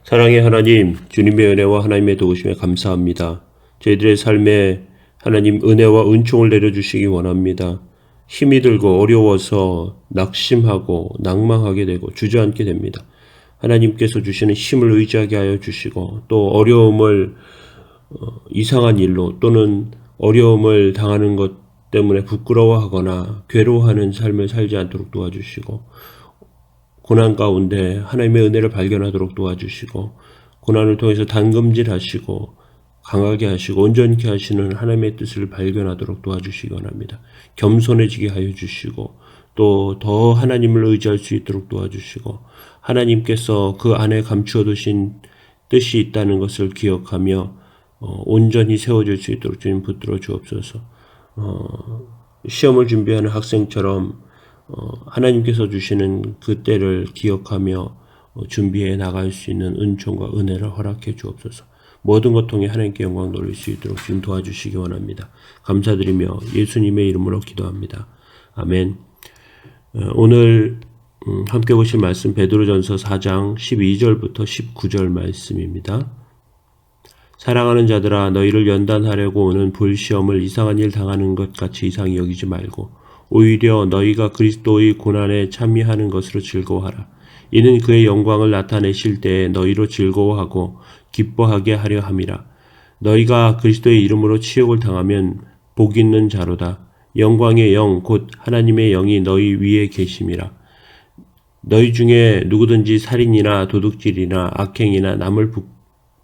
사랑의 하나님, 주님의 은혜와 하나님의 도우심에 감사합니다. 저희들의 삶에 하나님 은혜와 은총을 내려주시기 원합니다. 힘이 들고 어려워서 낙심하고 낭망하게 되고 주저앉게 됩니다. 하나님께서 주시는 힘을 의지하게 하여 주시고 또 어려움을 이상한 일로 또는 어려움을 당하는 것 때문에 부끄러워하거나 괴로워하는 삶을 살지 않도록 도와주시고 고난 가운데 하나님의 은혜를 발견하도록 도와주시고 고난을 통해서 단금질하시고 강하게 하시고 온전케 하시는 하나님의 뜻을 발견하도록 도와주시기 원합니다. 겸손해지게 하여 주시고 또 더 하나님을 의지할 수 있도록 도와주시고 하나님께서 그 안에 감추어 두신 뜻이 있다는 것을 기억하며 온전히 세워질 수 있도록 주님 붙들어 주옵소서. 시험을 준비하는 학생처럼 하나님께서 주시는 그 때를 기억하며 준비해 나갈 수 있는 은총과 은혜를 허락해 주옵소서. 모든 것 통해 하나님께 영광 돌릴 수 있도록 지금 도와주시기 원합니다. 감사드리며 예수님의 이름으로 기도합니다. 아멘. 오늘 함께 보실 말씀 베드로전서 4장 12절부터 19절 말씀입니다. 사랑하는 자들아, 너희를 연단하려고 오는 불시험을 이상한 일 당하는 것 같이 이상히 여기지 말고 오히려 너희가 그리스도의 고난에 참여하는 것으로 즐거워하라. 이는 그의 영광을 나타내실 때에 너희로 즐거워하고 기뻐하게 하려 함이라. 너희가 그리스도의 이름으로 치욕을 당하면 복 있는 자로다. 영광의 영 곧 하나님의 영이 너희 위에 계심이라. 너희 중에 누구든지 살인이나 도둑질이나 악행이나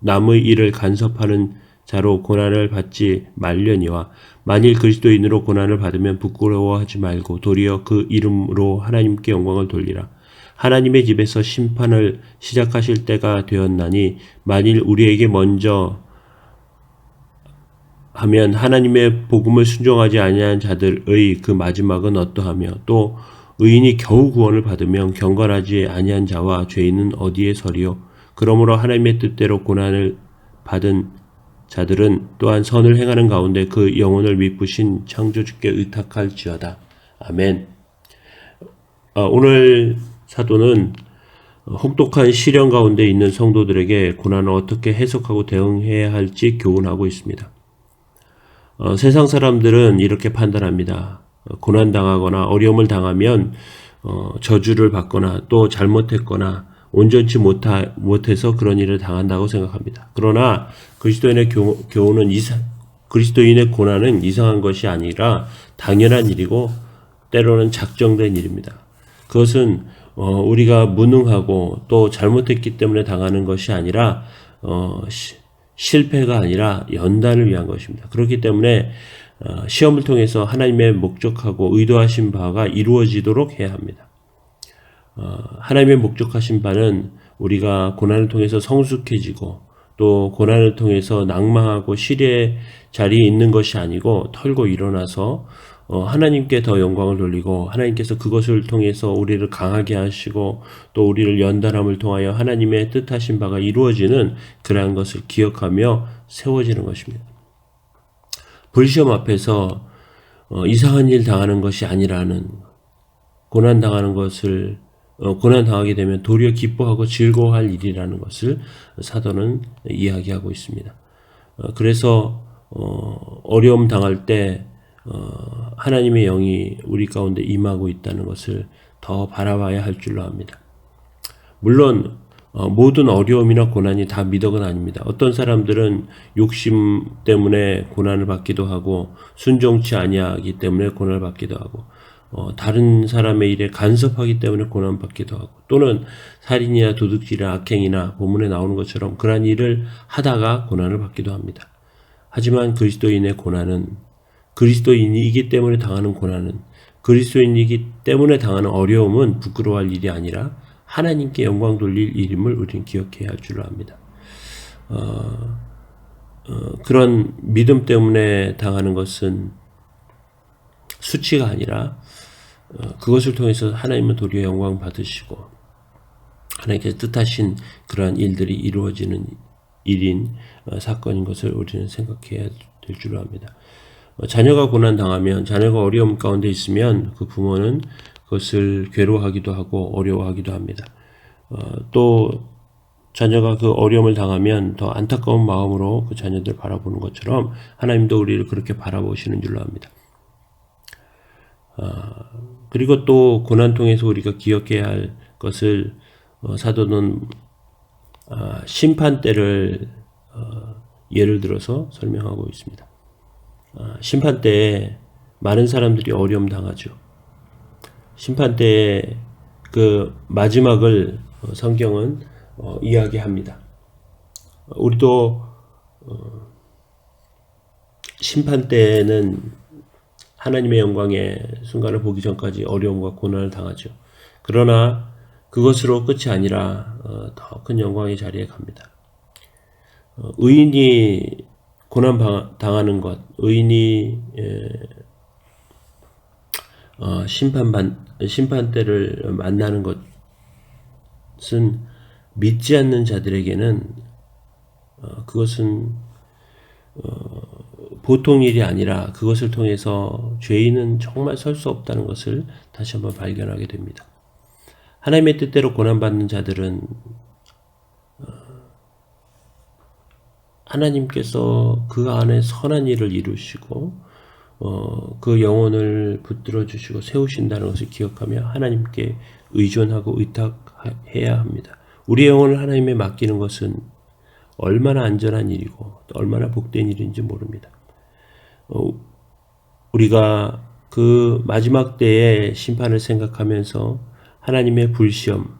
남의 일을 간섭하는 자로 고난을 받지 말려니와 만일 그리스도인으로 고난을 받으면 부끄러워하지 말고 도리어 그 이름으로 하나님께 영광을 돌리라. 하나님의 집에서 심판을 시작하실 때가 되었나니 만일 우리에게 먼저 하면 하나님의 복음을 순종하지 아니한 자들의 그 마지막은 어떠하며 또 의인이 겨우 구원을 받으면 경건하지 아니한 자와 죄인은 어디에 서리요. 그러므로 하나님의 뜻대로 고난을 받은 자들은 또한 선을 행하는 가운데 그 영혼을 미쁘신 창조주께 의탁할지어다. 아멘. 오늘 사도는 혹독한 시련 가운데 있는 성도들에게 고난을 어떻게 해석하고 대응해야 할지 교훈하고 있습니다. 세상 사람들은 이렇게 판단합니다. 고난당하거나 어려움을 당하면 저주를 받거나 또 잘못했거나 온전치 못해서 그런 일을 당한다고 생각합니다. 그러나 그리스도인의 교훈은 그리스도인의 고난은 이상한 것이 아니라 당연한 일이고 때로는 작정된 일입니다. 그것은 우리가 무능하고 또 잘못했기 때문에 당하는 것이 아니라 실패가 아니라 연단을 위한 것입니다. 그렇기 때문에 시험을 통해서 하나님의 목적하고 의도하신 바가 이루어지도록 해야 합니다. 하나님의 목적하신 바는 우리가 고난을 통해서 성숙해지고 또 고난을 통해서 낭망하고 시리의 자리에 있는 것이 아니고 털고 일어나서 하나님께 더 영광을 돌리고 하나님께서 그것을 통해서 우리를 강하게 하시고 또 우리를 연단함을 통하여 하나님의 뜻하신 바가 이루어지는 그러한 것을 기억하며 세워지는 것입니다. 불시험 앞에서 이상한 일 당하는 것이 아니라는 고난당하는 것을 고난당하게 되면 도리어 기뻐하고 즐거워할 일이라는 것을 사도는 이야기하고 있습니다. 그래서 어려움 당할 때 하나님의 영이 우리 가운데 임하고 있다는 것을 더 바라봐야 할 줄로 압니다. 물론 모든 어려움이나 고난이 다 미덕은 아닙니다. 어떤 사람들은 욕심 때문에 고난을 받기도 하고 순종치 아니하기 때문에 고난을 받기도 하고 다른 사람의 일에 간섭하기 때문에 고난받기도 하고 또는 살인이나 도둑질이나 악행이나 본문에 나오는 것처럼 그러한 일을 하다가 고난을 받기도 합니다. 하지만 그리스도인의 고난은 그리스도인이기 때문에 당하는 고난은 그리스도인이기 때문에 당하는 어려움은 부끄러워할 일이 아니라 하나님께 영광 돌릴 일임을 우리는 기억해야 할 줄로 압니다. 그런 믿음 때문에 당하는 것은 수치가 아니라 그것을 통해서 하나님은 도리어 영광 받으시고 하나님께서 뜻하신 그러한 일들이 이루어지는 일인 사건인 것을 우리는 생각해야 될 줄로 압니다. 자녀가 고난당하면 자녀가 어려움 가운데 있으면 그 부모는 그것을 괴로워하기도 하고 어려워하기도 합니다. 또 자녀가 그 어려움을 당하면 더 안타까운 마음으로 그 자녀들 바라보는 것처럼 하나님도 우리를 그렇게 바라보시는 줄로 압니다. 그리고 또 고난 통해서 우리가 기억해야 할 것을 사도는 심판 때를 예를 들어서 설명하고 있습니다. 심판 때에 많은 사람들이 어려움 당하죠. 심판 때에 그 마지막을 성경은 이야기합니다. 우리도 심판 때에는 하나님의 영광의 순간을 보기 전까지 어려움과 고난을 당하죠. 그러나 그것으로 끝이 아니라 더 큰 영광의 자리에 갑니다. 의인이 고난 당하는 것, 의인이 심판 때를 만나는 것은 믿지 않는 자들에게는 그것은 보통 일이 아니라 그것을 통해서 죄인은 정말 설 수 없다는 것을 다시 한번 발견하게 됩니다. 하나님의 뜻대로 고난받는 자들은 하나님께서 그 안에 선한 일을 이루시고 그 영혼을 붙들어 주시고 세우신다는 것을 기억하며 하나님께 의존하고 의탁해야 합니다. 우리의 영혼을 하나님에 맡기는 것은 얼마나 안전한 일이고 얼마나 복된 일인지 모릅니다. 우리가 그 마지막 때의 심판을 생각하면서 하나님의 불시험,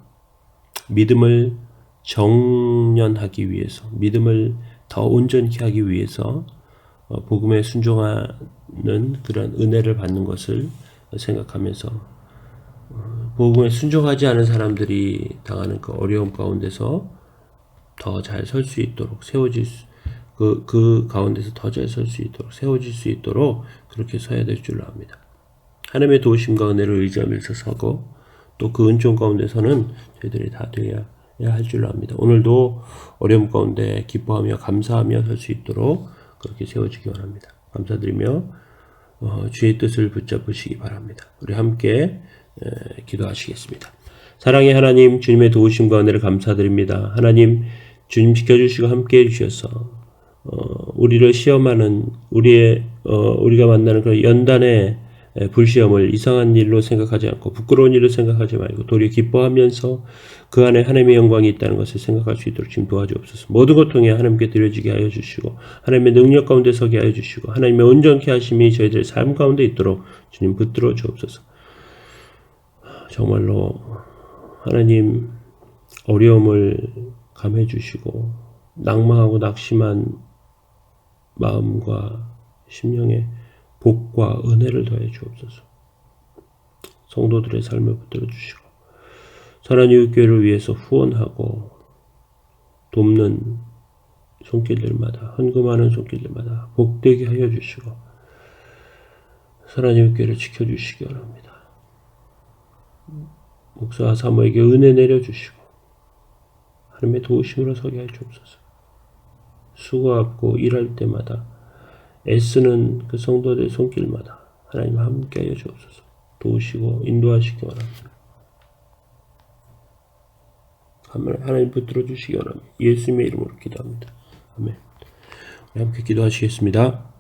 믿음을 정련하기 위해서, 믿음을 더 온전히 하기 위해서 복음에 순종하는 그런 은혜를 받는 것을 생각하면서 복음에 순종하지 않은 사람들이 당하는 그 어려움 가운데서 더 잘 설 수 있도록 그 가운데서 더 잘 설 수 있도록 세워질 수 있도록 그렇게 서야 될 줄로 압니다. 하나님의 도우심과 은혜를 의지하면서 서고 또 그 은총 가운데서는 저희들이 다 되어야 할 줄로 압니다. 오늘도 어려움 가운데 기뻐하며 감사하며 설 수 있도록 그렇게 세워지기 원합니다. 감사드리며 주의 뜻을 붙잡으시기 바랍니다. 우리 함께 기도하시겠습니다. 사랑의 하나님, 주님의 도우심과 은혜를 감사드립니다. 하나님, 주님 지켜주시고 함께 해주셔서 우리를 시험하는 우리가 만나는 그런 연단의 불시험을 이상한 일로 생각하지 않고 부끄러운 일로 생각하지 말고 도리어 기뻐하면서 그 안에 하나님의 영광이 있다는 것을 생각할 수 있도록 지금 도와주옵소서. 모든 것 통해 하나님께 드려지게 하여 주시고 하나님의 능력 가운데 서게 하여 주시고 하나님의 온전케 하심이 저희들의 삶 가운데 있도록 주님 붙들어 주옵소서. 정말로 하나님 어려움을 감해 주시고 낭망하고 낙심한 마음과 심령에 복과 은혜를 더해 주옵소서. 성도들의 삶을 붙들어 주시고 선한 이웃교회를 위해서 후원하고 돕는 손길들마다 헌금하는 손길들마다 복되게 하여 주시고 선한 이웃교회를 지켜주시기 바랍니다. 목사와 사모에게 은혜 내려주시고 하나님의 도우심으로 서게 할 주옵소서. 수고하고 일할 때마다 애쓰는 그 성도들의 손길마다 하나님 함께 하여 주옵소서. 도우시고 인도하시기 바랍니다. 하나님 붙들어 주시기 바랍니다. 예수님의 이름으로 기도합니다. 아멘. 우리 함께 기도하시겠습니다.